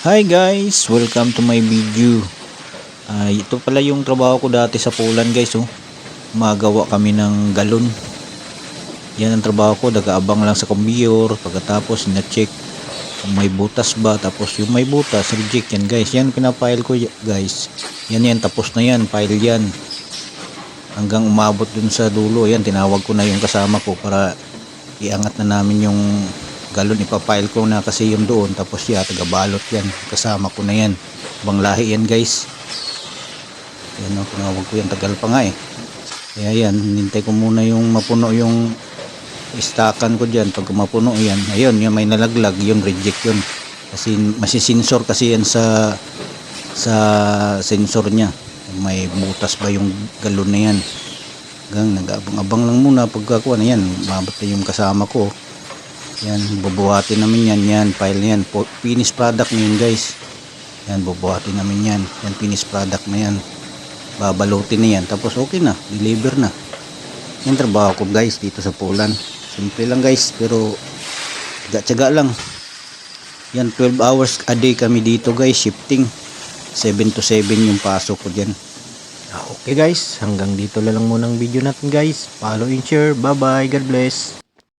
Hi guys, welcome to my video. Ito pala yung trabaho ko dati sa Poland guys. Magawa kami ng galon. Yan ang trabaho ko, nag-aabang lang sa computer. Pagkatapos na-check kung may butas ba. Tapos yung may butas, reject yan guys. Yan pinapile ko guys. Yan, tapos na yan, file yan. Hanggang umabot dun sa dulo. Yan, tinawag ko na yung kasama ko para iangat na namin yung galon. Ipapile ko na kasi yung doon, tapos tagabalot yan, kasama ko na yan, ibang lahi yan guys. Yan o, tinawag ko yan, tagal pa nga kaya yan, hintay ko muna yung mapuno yung istakan ko dyan. Pag mapuno yan, ayun, yung may nalaglag, yung reject yun, kasi masisensor kasi yan sa sensor nya, may butas ba yung galon na yan. Hanggang nag-abang lang muna pagkakuha na yan, mabot na yung kasama ko. Yan, bubuhatin namin yan, file yan, finished product na yun guys. Yan, bubuhatin namin yan, finished product na yan, babalutin na yan, tapos okay na, deliver na. Yan trabaho ko guys dito sa Poland. Simple lang guys, pero tiyaga lang. Yan, 12 hours a day kami dito guys, shifting 7 to 7 yung pasok ko dyan. Okay guys, hanggang dito lang muna ang video natin guys. Follow and share, bye bye, God bless.